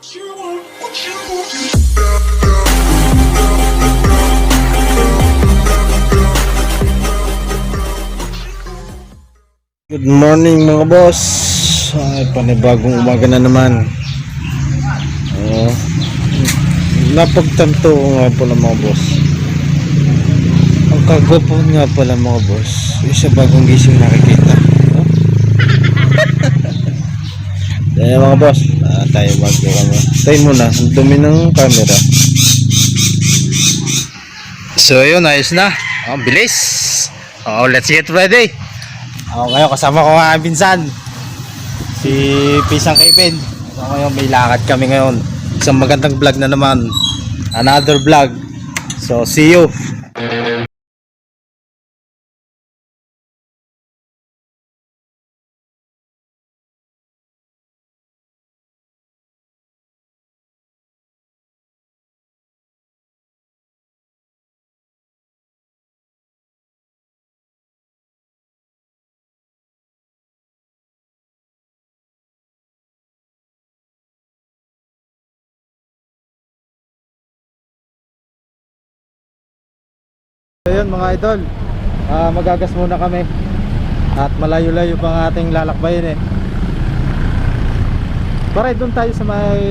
Good morning mga boss. Ay, panibagong umaga na naman. Napagtanto ko nga pala mga boss. Ang kagwapo nga pala mga boss. Isa bagong gising nakikita. Kaya mga boss, tayo mag-camera. Tayo muna, ang dumi ng camera. So yun, ayos na. Bilis. Let's get ready. Ngayon kasama ko nga ang pinsan, si Pisang Kevin. So ngayon may lakad kami ngayon. Isang magandang vlog na naman. Another vlog. So see you. Ayun mga idol, magagas muna kami at malayo-layo pang ating lalakbayin eh. Para doon tayo sa may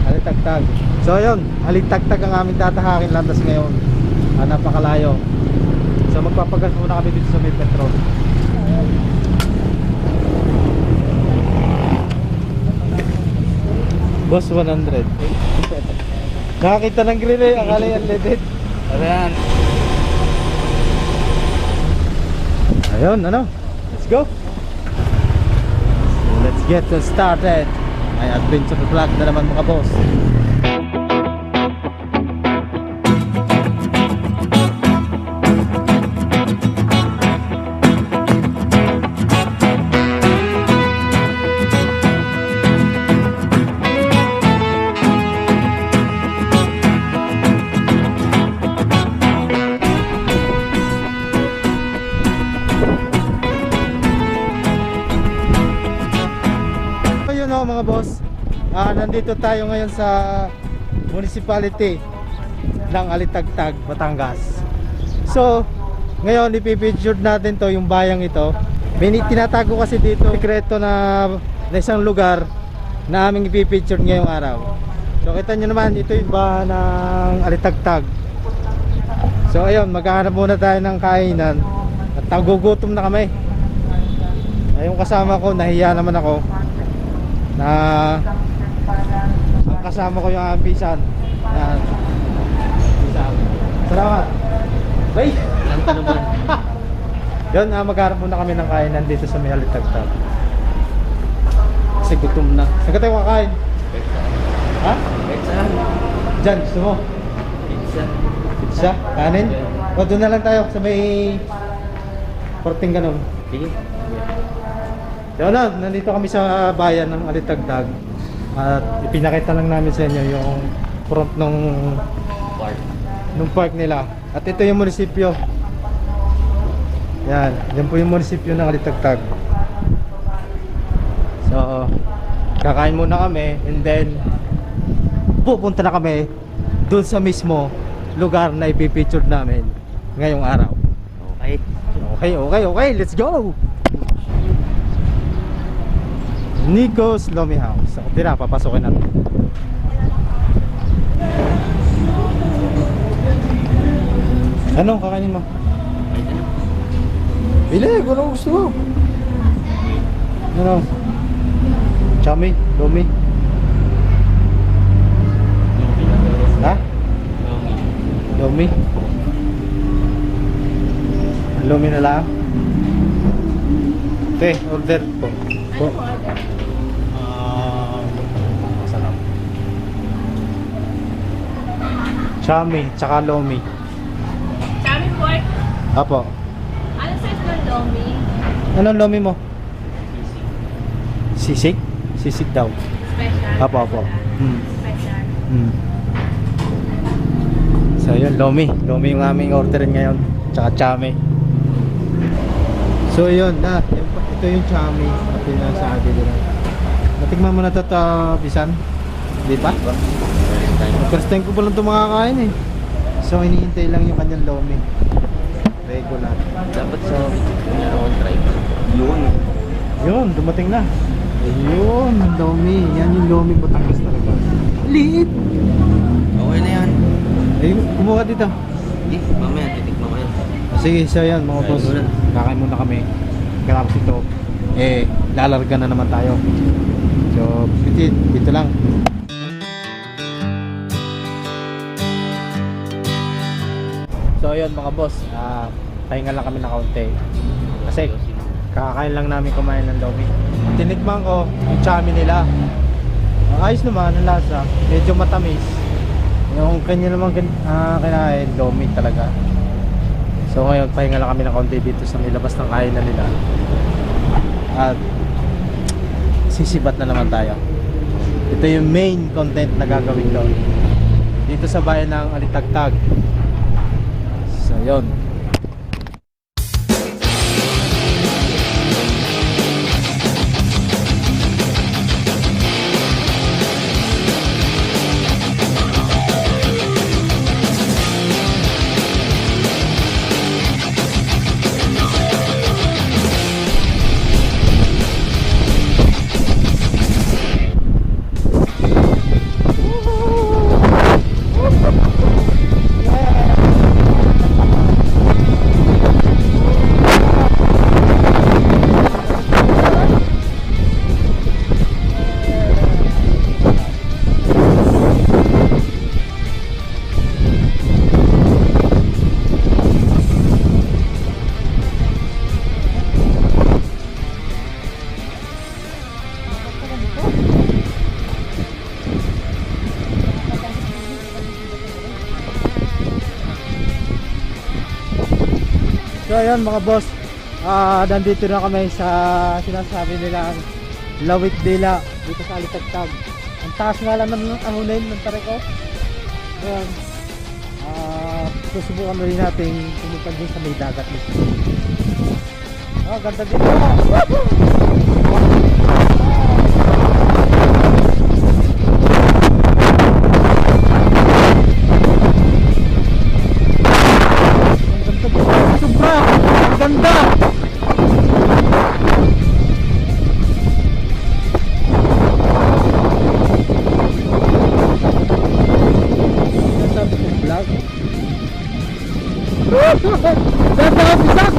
Alitagtag. So ayun, Alitagtag ang aming tatahakin landas ngayon. Napakalayo. So magpapagas muna kami dito sa may Metro. Boss 100. Nakakita ng grill eh, akala yan legit. Ayan. Ayun, ano? Let's go. So, let's get started. May adventure vlog na naman mga boss. Mga boss, nandito tayo ngayon sa municipality ng Alitagtag, Batangas. So ngayon ipipicture natin to, yung bayang ito. May tinatago kasi dito sekreto na isang lugar na aming ipipicture ngayong araw. So kita nyo naman, ito yung bahan ng Alitagtag. So ayun, maghahanap muna tayo ng kainan at nagugutom na kami. Yung kasama ko, nahiya naman ako na ang kasama ko yung ambisan. Yan. Salamat. Bye. Yun, magharap muna kami ng kainan dito sa may Alitagtag. Kasi gutom na. Saan ka tayo kakain? Ha? Pizza. Diyan, gusto mo? Pizza. Pizza? Kanin? O doon na lang tayo sa may porting ganun. Sige. So, nandito kami sa bayan ng Alitagtag at ipinakita lang namin sa inyo yung front nung park nila. At ito yung munisipyo. Yan po yung munisipyo ng Alitagtag. So kakain muna kami and then pupunta na kami dun sa mismo lugar na ipipicture namin ngayong araw. Okay, let's go! Nico's Lomi House. Ako tira, papasokin natin. Anong kakainin mo? Bili, kung ano gusto mo. Ano? Chami? Lomi? Ha? Lomi? Lomi na lang? Okay, order po. Ano po order? Chami, tsaka lomi. Chami pork? Apo. Anong size ng lomi? Anong lomi mo? Sisig? Sisig daw. Special? Apo. Special. So yun, lomi. Lomi yung aming orderin ngayon. Tsaka chami. So yun, ito yung chami na pinasabi nila. Natikman mo na ito, Bisan? Di pa? First time ko pa lang ito makakain eh. So hinihintay lang yung kanyang lomi. Regular. Dapat sa meron try pa. Yun. Yun, dumating na. Ayun, ang lomi. Yan yung lomi Batangas talaga. Liit! Okay na yan. Ayun, kumuha dito. Eh, mamaya titikman ko yan. Sige, so yan mga Kain boss. muna. Kakain muna kami. Tapos ito, lalarga na naman tayo. So, dito lang. So ayun mga boss, pahinga lang kami ng kaunti. Kasi kakakain lang namin kumain ng lomi. Tinikman ko yung chami nila. Ayos naman ang lasa, medyo matamis. Yung kanya naman kinain, lomi talaga. So ngayon pahinga lang kami ng kaunti dito sa may labas ng kainan nila. At sisibat na naman tayo. Ito yung main content na gagawin doon. Dito sa bayan ng Alitagtag. So yun. So ayan mga boss, nandito na kami sa sinasabi nilang Lawit Dila dito sa Alitagtag. Ang taas nga lang ng ahunin ng Tareko. Ayan, susubukan na rin natin pumunta din sa may dagat mismo. Ganda dito. Sobra! Ang ganda! Sabi ko vlog. Ganda ka pisak!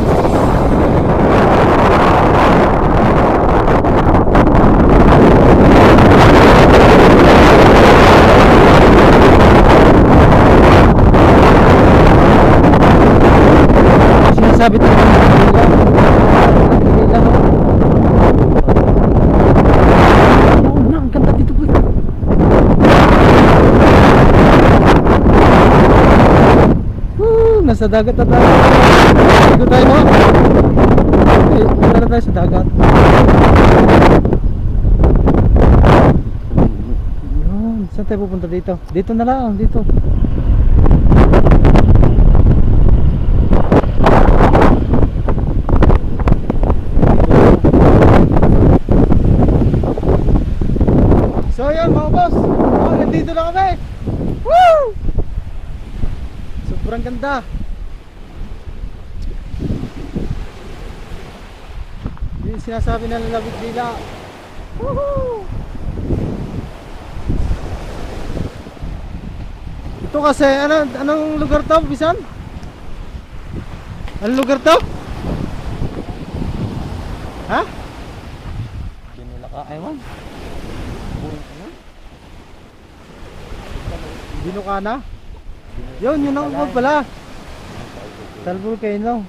Sinasabi tayo ng ang ganda dito po. Nasa dagat na tayo. Dito tayo no? Punta na tayo sa dagat. Yun, saan tayo pupunta dito? Dito na lang, dito. So yun mga boss, nandito na kami. Woo! Sobrang ganda. Yun yung sinasabi ng Lawit Dila. Woohoo! Ito kasi, anong lugar to, Bisan? Anong lugar to? Ha? Kinula ka, ewan. Binukana? Yun, yun ang ubod pala. Volcano.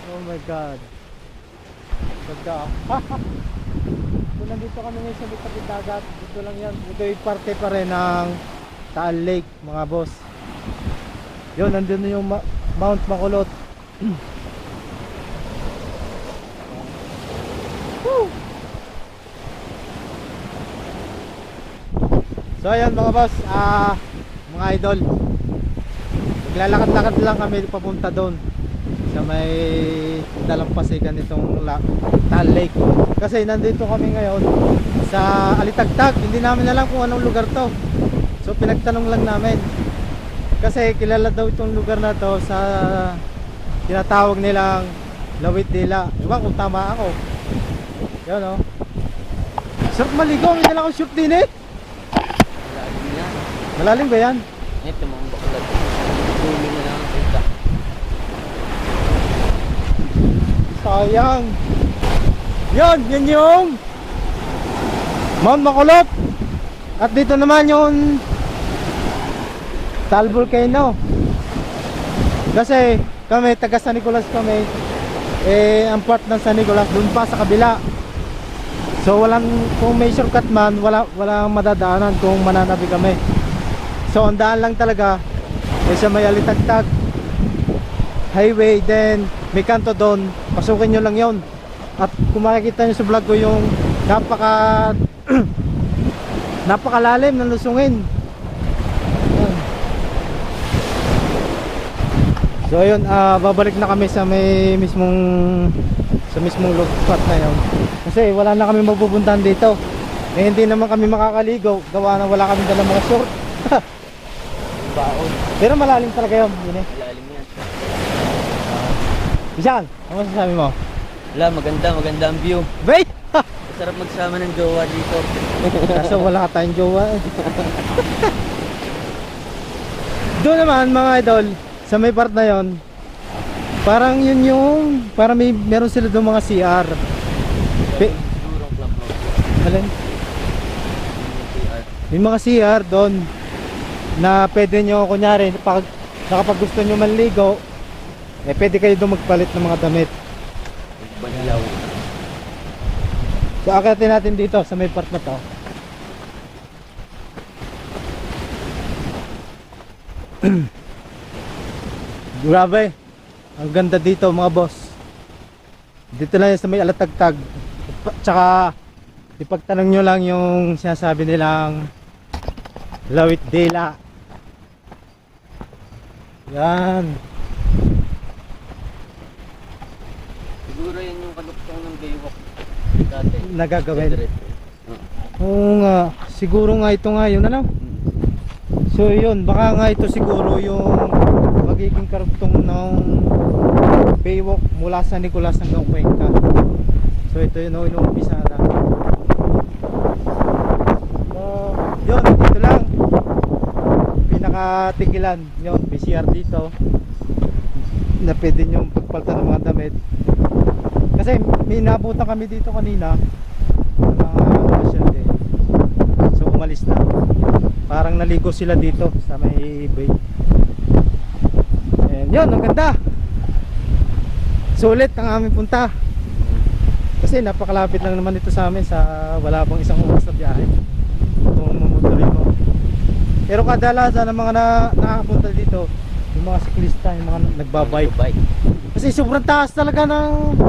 Oh my god. Ganda. So nandito kami ngayon sa Bitapit Dagat. Dito lang yan. Ito yung parte pa rin ng Taal Lake mga boss. Yun, nandun na yung Mount Makulot. Woo! So ayan mga boss, mga idol, maglalakad-lakad lang kami papunta doon sa may dalampasigan itong Taal Lake. Kasi nandito kami ngayon sa Alitagtag. Hindi namin alam kung anong lugar to. So pinagtanong lang namin. Kasi kilala daw itong lugar na to sa tinatawag nilang Lawit Dila. Diba kung tama ako? Yan o. Sarap maligo. May dala akong short din eh. Malalim yan. Malalim ba yan? Ito mga bakulat. Dulo na lang ang kita. Sayang. Yan yung Mount Makulot. At dito naman yung Taal Volcano. Kasi kami taga San Nicolas kami. Ang part ng San Nicolas dun pa sa kabila. So kung may shortcut man, walang madadaanan kung mananabi kami. So ang daan lang talaga sa may Alitagtag highway, then may kanto doon, pasukin nyo lang yon. At kung makikita nyo sa vlog ko yung napakalalim ng lusungin. Ayan. So ayun, babalik na kami sa mismong spot na yun. Kasi wala na kami mapupuntahan dito. Hindi naman kami makakaligo, gawa na wala kami dalang mga short. Baon. Pero malalim talaga yun, yun eh. Malalim yan. Bisan, ano masasabi mo? Wala, maganda ang view. Wait! Masarap magsama ng jowa dito. Kaso wala ka tayong jowa eh. Doon naman mga idol, sa may part na yon, parang parang meron sila doon mga CR. Sigurong club mo. Alin? May mga CR doon na pwede nyo, kunyari, kapag gusto nyo manligo, pwede kayo doon magpalit ng mga damit. Banyaw. So akitin natin dito sa may part na to. Grabe, ang ganda dito mga boss. Dito lang yan sa may Alitagtag. Tsaka ipagtanong nyo lang yung sinasabi nilang Lawit Dila. Yan. Siguro yan yung kaduktong ng Baywalk dati. Nagagawin. Diretso. Oo nga, siguro nga ito nga yun ano. So yun, baka nga ito siguro yung magiging karugtong ng Baywalk mula sa Nicolas hanggang Cuenca. So ito yun, inuumpisa na. So yun, dito lang pinakatigilan yun, PCR dito na pwede nyo pagpalta ng mga damit. Kasi may nabutan kami dito kanina ng mga pasyente. So umalis na. Parang naligo sila dito sa may bay. And yun, ang ganda. Sulit ang aming punta. Kasi napakalapit lang naman dito sa amin, sa wala pang isang oras na biyahe kung mamotorin mo. Pero kadalasan ng mga nakapunta dito, yung mga siklista, yung mga nagbabike. Bike. Kasi sobrang taas talaga ng